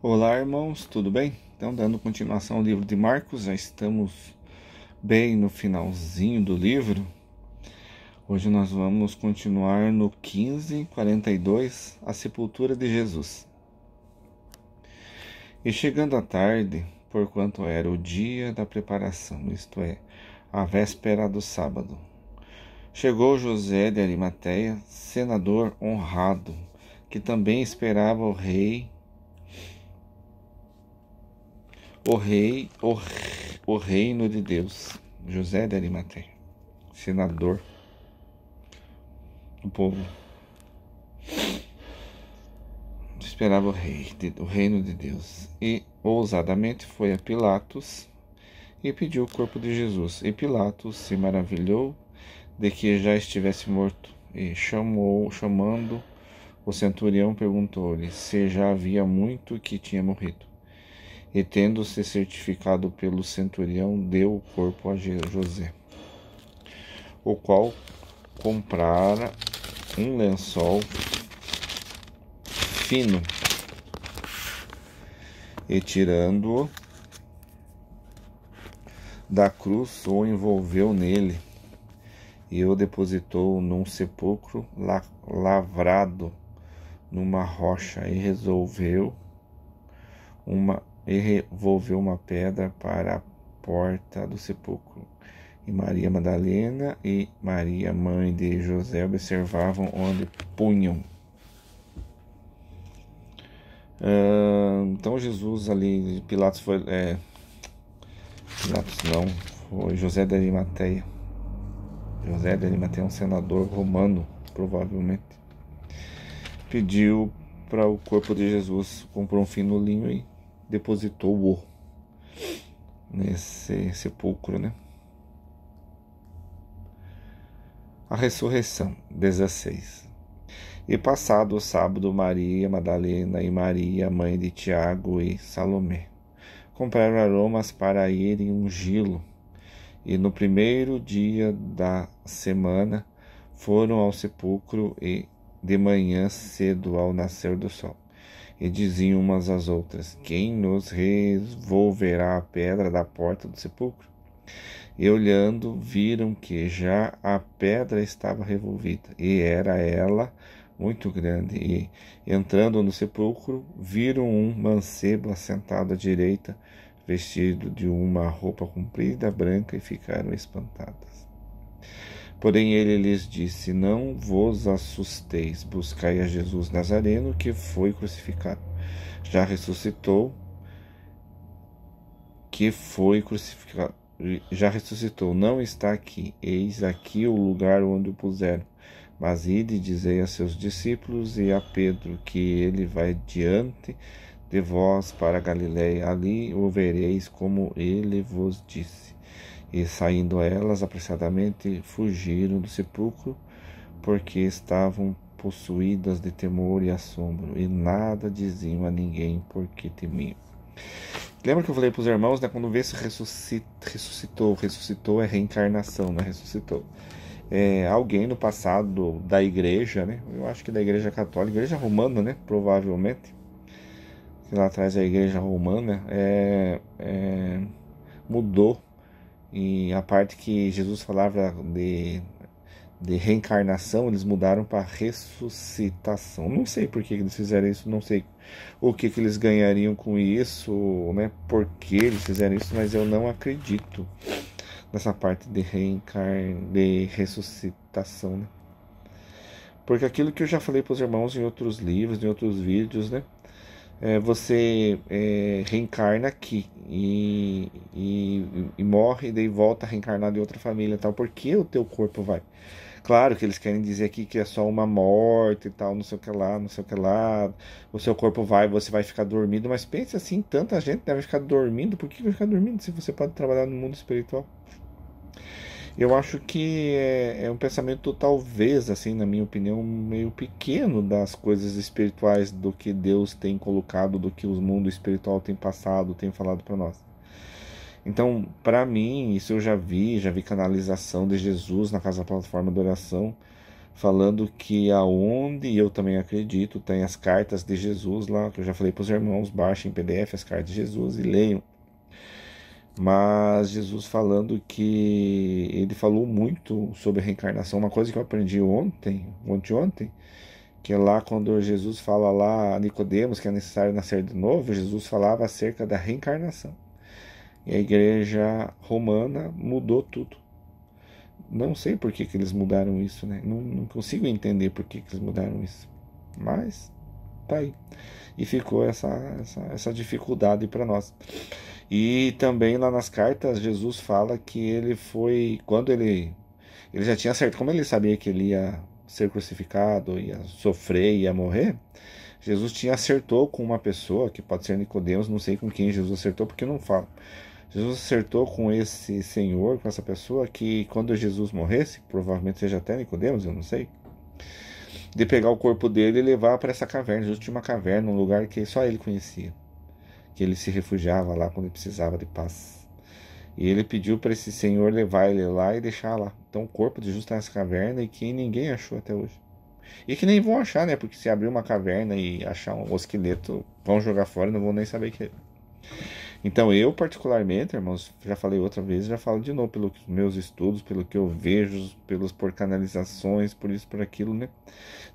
Olá, irmãos, tudo bem? Então, dando continuação ao livro de Marcos, já estamos bem no finalzinho do livro. Hoje nós vamos continuar no 15:42, a sepultura de Jesus. E chegando à tarde, porquanto era o dia da preparação, isto é, a véspera do sábado, chegou José de Arimateia, senador honrado, que também esperava o reino de Deus. José de Arimateia, senador do povo, esperava o reino de Deus. E ousadamente foi a Pilatos e pediu o corpo de Jesus. E Pilatos se maravilhou de que já estivesse morto. E chamando o centurião, perguntou-lhe se já havia muito que tinha morrido. E tendo-se certificado pelo centurião, deu o corpo a José, o qual comprara um lençol fino e, tirando-o da cruz, o envolveu nele e o depositou num sepulcro lavrado numa rocha e revolveu uma pedra para a porta do sepulcro. E Maria Madalena e Maria, mãe de José, observavam onde punham. Então Jesus ali, Pilatos foi José de Arimateia. José de Arimateia é um senador romano, provavelmente. Pediu para o corpo de Jesus, comprou um fino linho e depositou-o nesse sepulcro, né? A ressurreição, 16. E passado o sábado, Maria Madalena e Maria, mãe de Tiago e Salomé, compraram aromas para irem ungí-lo. E no primeiro dia da semana foram ao sepulcro e de manhã cedo ao nascer do sol. E diziam umas às outras: quem nos revolverá a pedra da porta do sepulcro? E olhando, viram que já a pedra estava revolvida, e era ela muito grande. E, entrando no sepulcro, viram um mancebo assentado à direita, vestido de uma roupa comprida, branca, e ficaram espantadas. Porém ele lhes disse: não vos assusteis, buscai a Jesus Nazareno, que foi crucificado. Já ressuscitou, não está aqui, eis aqui o lugar onde o puseram. Mas ide e dizei a seus discípulos e a Pedro que ele vai diante de vós para a Galiléia, ali o vereis como ele vos disse. E saindo elas apressadamente fugiram do sepulcro, porque estavam possuídas de temor e assombro, e nada diziam a ninguém porque temiam. Lembra que eu falei para os irmãos, né, quando vê se ressuscitou é reencarnação, né? Ressuscitou. Alguém no passado da igreja, né? Eu acho que da igreja católica, igreja romana, né? Provavelmente. Lá atrás a igreja romana mudou. E a parte que Jesus falava de reencarnação, eles mudaram para ressuscitação. Não sei por que eles fizeram isso, não sei o que eles ganhariam com isso, né? Por que eles fizeram isso, mas eu não acredito nessa parte de ressuscitação, né? Porque aquilo que eu já falei para os irmãos em outros livros, em outros vídeos, né? Você reencarna aqui e morre, e daí volta reencarnado em outra família e tal. Por que o teu corpo vai? Claro que eles querem dizer aqui que é só uma morte e tal, não sei o que lá, não sei o que lá. O seu corpo vai, você vai ficar dormindo. Mas pense assim, tanta gente deve ficar dormindo. Por que vai ficar dormindo se você pode trabalhar no mundo espiritual? Eu acho que é um pensamento, talvez, assim, na minha opinião, meio pequeno das coisas espirituais, do que Deus tem colocado, do que o mundo espiritual tem passado, tem falado para nós. Então, para mim, isso eu já vi canalização de Jesus na Casa Plataforma de Oração, falando que aonde, e eu também acredito, tem as cartas de Jesus lá, que eu já falei para os irmãos, baixem em PDF as cartas de Jesus e leiam. Mas Jesus falando que ele falou muito sobre a reencarnação, uma coisa que eu aprendi ontem, que é lá quando Jesus fala lá a Nicodemos que é necessário nascer de novo, Jesus falava acerca da reencarnação. E a igreja romana mudou tudo. Não sei por que eles mudaram isso, né? Não consigo entender por que eles mudaram isso. Mas tá aí. E ficou essa dificuldade para nós. E também lá nas cartas, Jesus fala que ele foi, quando ele já tinha certo, como ele sabia que ele ia ser crucificado, ia sofrer, ia morrer, Jesus tinha acertou com uma pessoa, que pode ser Nicodemos, não sei com quem Jesus acertou, porque não fala. Jesus acertou com esse senhor, com essa pessoa, que quando Jesus morresse, provavelmente seja até Nicodemos, eu não sei, de pegar o corpo dele e levar para essa caverna. Jesus tinha uma caverna, um lugar que só ele conhecia, que ele se refugiava lá quando ele precisava de paz. E ele pediu para esse senhor levar ele lá e deixar lá. Então o corpo de Jesus está nessa caverna e que ninguém achou até hoje. E que nem vão achar, né? Porque se abrir uma caverna e achar um esqueleto, vão jogar fora e não vão nem saber que é. Então eu particularmente, irmãos, já falei outra vez, já falo de novo, pelos meus estudos, pelo que eu vejo, por canalizações, por isso, por aquilo, né?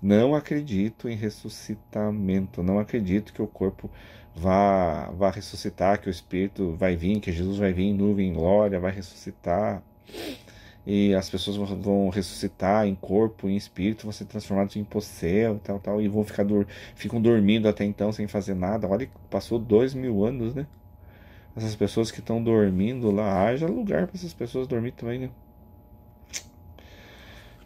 Não acredito em ressuscitamento, não acredito que o corpo vá ressuscitar, que o Espírito vai vir, que Jesus vai vir em nuvem, em glória, vai ressuscitar, e as pessoas vão ressuscitar em corpo, em espírito, vão ser transformados em possel, tal, e ficam dormindo até então sem fazer nada. Olha, passou 2000 anos, né? Essas pessoas que estão dormindo lá, haja lugar para essas pessoas dormir também, né?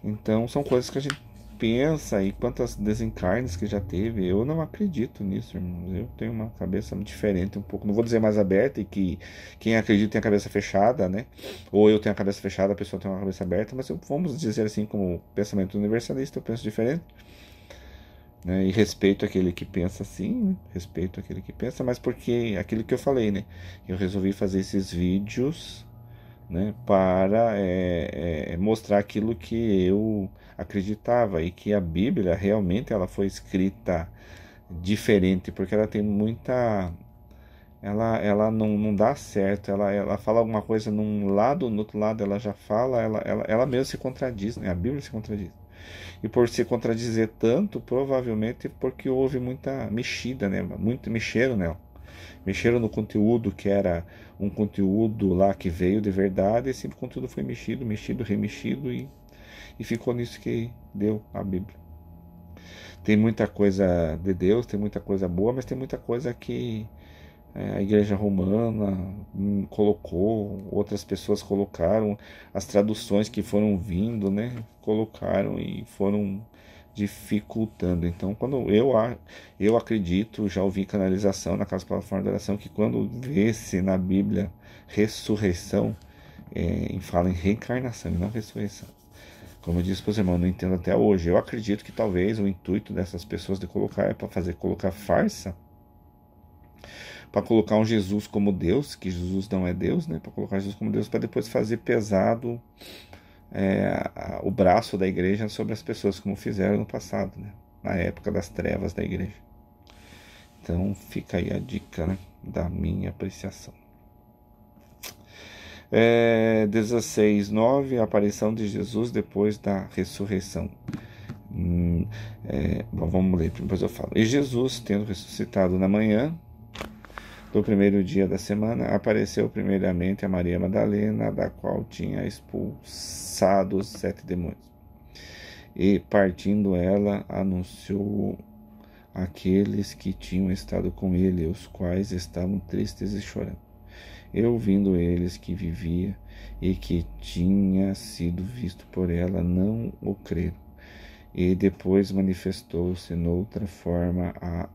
Então são coisas que a gente pensa, e quantas desencarnes que já teve. Eu não acredito nisso, irmãos. Eu tenho uma cabeça diferente um pouco. Não vou dizer mais aberta, e que quem acredita tem a cabeça fechada, né? Ou eu tenho a cabeça fechada, a pessoa tem uma cabeça aberta, mas vamos dizer assim, como pensamento universalista, eu penso diferente. Né? E respeito aquele que pensa assim, né? Respeito aquele que pensa, mas porque aquilo que eu falei, né? Eu resolvi fazer esses vídeos, né, para mostrar aquilo que eu acreditava, e que a Bíblia realmente ela foi escrita diferente, porque ela tem muita, ela não dá certo, ela fala alguma coisa num lado, no outro lado ela já fala, ela mesma se contradiz, né? A Bíblia se contradiz. E por se contradizer tanto, provavelmente porque houve muita mexida, né? Muito mexeram nela. Mexeram no conteúdo que era um conteúdo lá que veio de verdade, e esse conteúdo foi mexido, remexido, e ficou nisso que deu a Bíblia. Tem muita coisa de Deus, tem muita coisa boa, mas tem muita coisa que a Igreja Romana colocou, outras pessoas colocaram, as traduções que foram vindo, né, colocaram e foram dificultando. Então, quando eu acredito, já ouvi canalização na Casa Plataforma de Oração, que quando vê-se na Bíblia ressurreição, fala em reencarnação e não ressurreição. Como eu disse para os irmãos, não entendo até hoje. Eu acredito que talvez o intuito dessas pessoas de colocar é para colocar farsa, para colocar um Jesus como Deus, que Jesus não é Deus, né? Para colocar Jesus como Deus, para depois fazer pesado o braço da igreja sobre as pessoas, como fizeram no passado, né? Na época das trevas da igreja. Então fica aí a dica, né, da minha apreciação. 16:9, a aparição de Jesus depois da ressurreição. Bom, vamos ler, depois eu falo. E Jesus, tendo ressuscitado na manhã do primeiro dia da semana, apareceu primeiramente a Maria Madalena, da qual tinha expulsado os 7 demônios. E, partindo ela, anunciou àqueles que tinham estado com ele, os quais estavam tristes e chorando. E, ouvindo eles que vivia e que tinha sido visto por ela, não o creram. E depois manifestou-se noutra forma a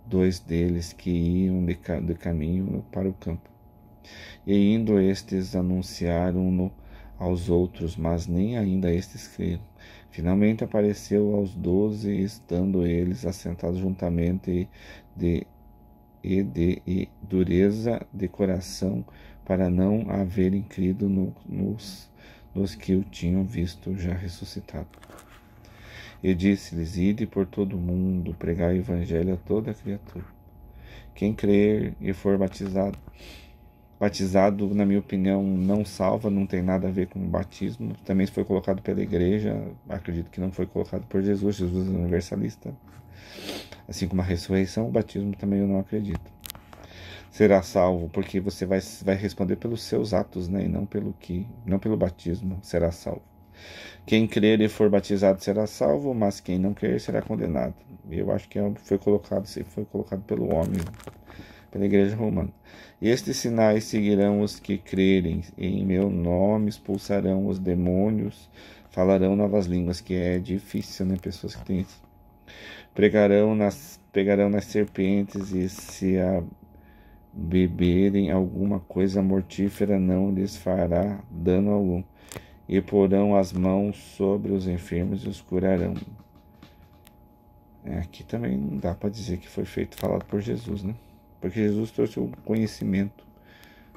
2 deles que iam de caminho para o campo. E indo estes, anunciaram-no aos outros, mas nem ainda estes creram. Finalmente apareceu aos 12, estando eles assentados juntamente, e dureza de coração, para não haverem crido nos que o tinham visto já ressuscitado. E disse-lhes: Ide por todo o mundo, pregai o evangelho a toda criatura. Quem crer e for batizado, na minha opinião, não salva, não tem nada a ver com o batismo. Também foi colocado pela igreja, acredito que não foi colocado por Jesus. Jesus é universalista. Assim como a ressurreição, o batismo também eu não acredito. Será salvo, porque você vai responder pelos seus atos, né? E não pelo batismo, será salvo. Quem crer e for batizado será salvo, mas quem não crer será condenado. Eu acho que foi colocado pelo homem, pela igreja romana. E estes sinais seguirão os que crerem, em meu nome expulsarão os demônios, falarão novas línguas, que é difícil, né? Pessoas que têm isso. Pegarão nas serpentes, e se a beberem alguma coisa mortífera não lhes fará dano algum, e porão as mãos sobre os enfermos e os curarão. Aqui também não dá para dizer que foi falado por Jesus, né? Porque Jesus trouxe o conhecimento,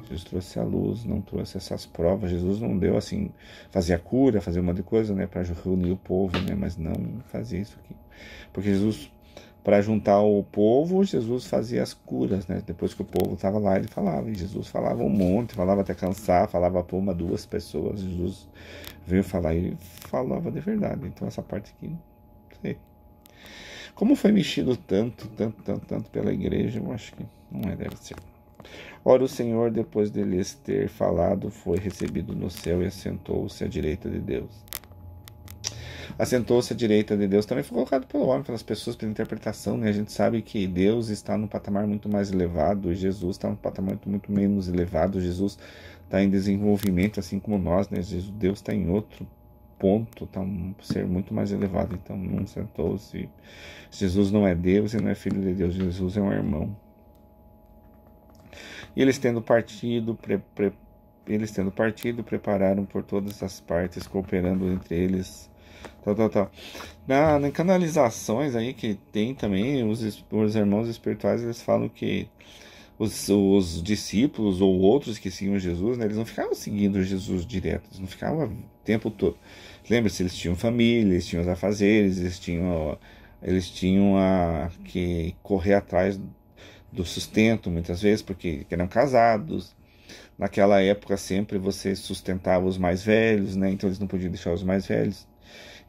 Jesus trouxe a luz, não trouxe essas provas. Jesus não deu assim, fazia cura, fazia uma de coisa, né, para reunir o povo, né, mas não fazia isso aqui. Porque Jesus, para juntar o povo, Jesus fazia as curas, né? Depois que o povo estava lá, ele falava. E Jesus falava um monte, falava até cansar, falava para uma, duas pessoas. Jesus veio falar e falava de verdade. Então essa parte aqui, não sei. Como foi mexido tanto pela igreja, eu acho que não deve ser. Ora, o Senhor, depois de lhes ter falado, foi recebido no céu e assentou-se à direita de Deus. Assentou-se à direita de Deus também foi colocado pelo homem, pelas pessoas, pela interpretação, né? A gente sabe que Deus está num patamar muito mais elevado e Jesus está num patamar muito menos elevado. Jesus está em desenvolvimento, assim como nós, né? Deus está em outro ponto, está um ser muito mais elevado. Então não sentou-se. Jesus não é Deus e não é filho de Deus. Jesus é um irmão. E eles tendo partido, prepararam por todas as partes, cooperando entre eles. Em canalizações aí que tem também, os irmãos espirituais, eles falam que os discípulos ou outros que seguiam Jesus, né, eles não ficavam seguindo Jesus direto, eles não ficavam o tempo todo. Lembra-se, eles tinham família, eles tinham os afazeres, eles tinham que correr atrás do sustento, muitas vezes, porque eram casados. Naquela época sempre você sustentava os mais velhos, né? Então eles não podiam deixar os mais velhos.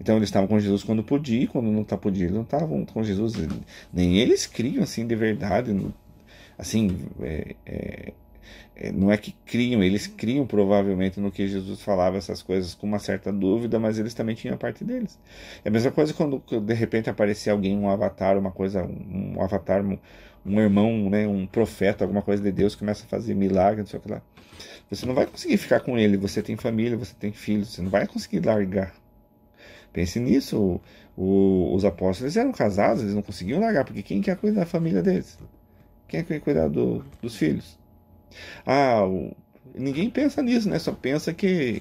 Então eles estavam com Jesus quando podia, quando não podia, eles não estavam com Jesus. Nem eles criam assim de verdade. Assim, não é que criam, eles criam provavelmente no que Jesus falava essas coisas com uma certa dúvida, mas eles também tinham a parte deles. É a mesma coisa quando de repente aparecia alguém, um avatar, um avatar, um irmão, né, um profeta, alguma coisa de Deus, começa a fazer milagre, não sei o que lá. Você não vai conseguir ficar com ele, você tem família, você tem filhos, você não vai conseguir largar. Pense nisso, os apóstolos eram casados, eles não conseguiam largar, porque quem quer cuidar da família deles? Quem quer cuidar dos filhos? Ninguém pensa nisso, né? Só pensa que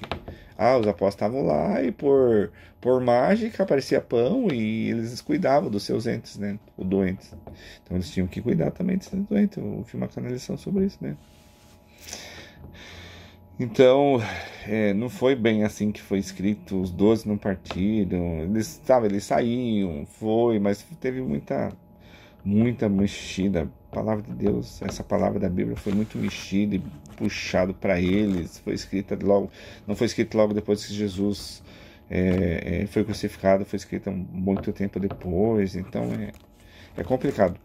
os apóstolos estavam lá e por mágica aparecia pão e eles cuidavam dos seus entes, né? Os doentes. Então eles tinham que cuidar também desses doentes. Eu fiz uma canalização sobre isso, né? Então, não foi bem assim que foi escrito, os 12 não partiram, eles saíam, mas teve muita mexida. A palavra de Deus, essa palavra da Bíblia foi muito mexida e puxado para eles, foi escrita logo, não foi escrita logo depois que Jesus foi crucificado, foi escrita muito tempo depois, então é complicado.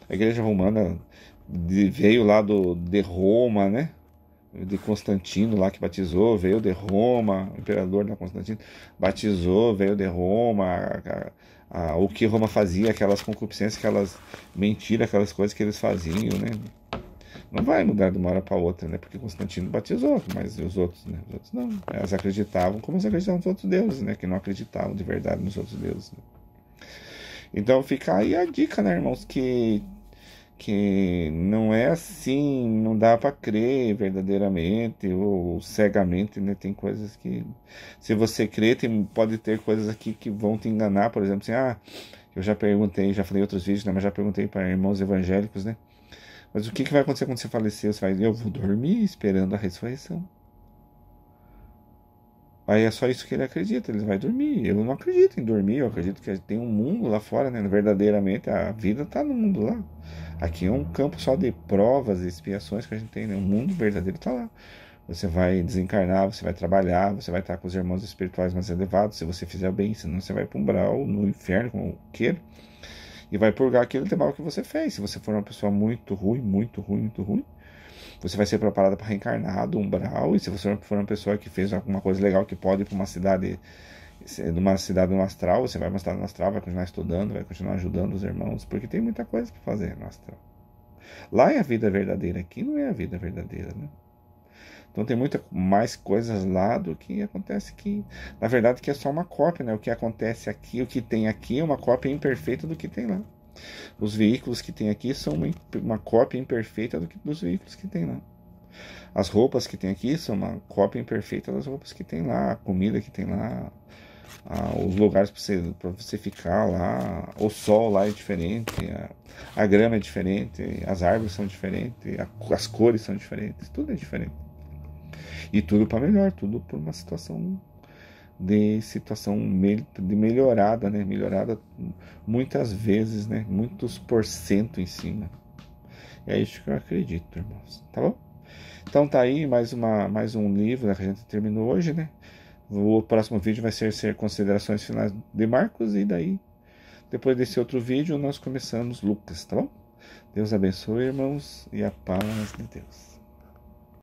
A igreja romana veio lá de Roma, né? De Constantino lá que batizou, veio de Roma, o imperador da Constantino batizou, veio de Roma, o que Roma fazia, aquelas concupiscências, aquelas mentiras, aquelas coisas que eles faziam, né? Não vai mudar de uma hora para outra, né? Porque Constantino batizou, mas os outros, né? Os outros não. Elas acreditavam como eles acreditavam nos outros deuses, né? Que não acreditavam de verdade nos outros deuses. Né? Então fica aí a dica, né, irmãos, que não é assim, não dá para crer verdadeiramente ou cegamente, né? Tem coisas que, se você crer, pode ter coisas aqui que vão te enganar, por exemplo, assim, eu já perguntei, já falei em outros vídeos, né? Mas já perguntei para irmãos evangélicos, né? Mas o que vai acontecer quando você falecer? Você vai, eu vou dormir esperando a ressurreição. Aí é só isso que ele acredita, ele vai dormir. Eu não acredito em dormir, eu acredito que tem um mundo lá fora, né? Verdadeiramente a vida está no mundo lá. Aqui é um campo só de provas e expiações que a gente tem, né? O mundo verdadeiro está lá. Você vai desencarnar, você vai trabalhar, você vai estar com os irmãos espirituais mais elevados, se você fizer bem, senão você vai para um umbral, no inferno, como queira, e vai purgar aquilo de mal que você fez. Se você for uma pessoa muito ruim, muito ruim, muito ruim, você vai ser preparada para reencarnar do umbral, e se você for uma pessoa que fez alguma coisa legal, que pode ir para uma cidade no astral, você vai mostrar no astral, vai continuar estudando, vai continuar ajudando os irmãos, porque tem muita coisa para fazer no astral. Lá é a vida verdadeira, aqui não é a vida verdadeira, né? Então tem muita mais coisas lá do que acontece aqui. Na verdade, que é só uma cópia, né? O que acontece aqui, o que tem aqui é uma cópia imperfeita do que tem lá. Os veículos que tem aqui são uma cópia imperfeita dos veículos que tem lá. As roupas que tem aqui são uma cópia imperfeita das roupas que tem lá. A comida que tem lá. Os lugares para você ficar lá. O sol lá é diferente. A grama é diferente. As árvores são diferentes. As cores são diferentes. Tudo é diferente. E tudo para melhor. Tudo por uma situação de melhorada, né? Melhorada muitas vezes, né? Muitos porcento em cima. É isso que eu acredito, irmãos. Tá bom? Então tá aí mais um livro, né, que a gente terminou hoje, né? O próximo vídeo vai ser considerações finais de Marcos, e daí, depois desse outro vídeo, nós começamos Lucas, tá bom? Deus abençoe, irmãos, e a paz de Deus.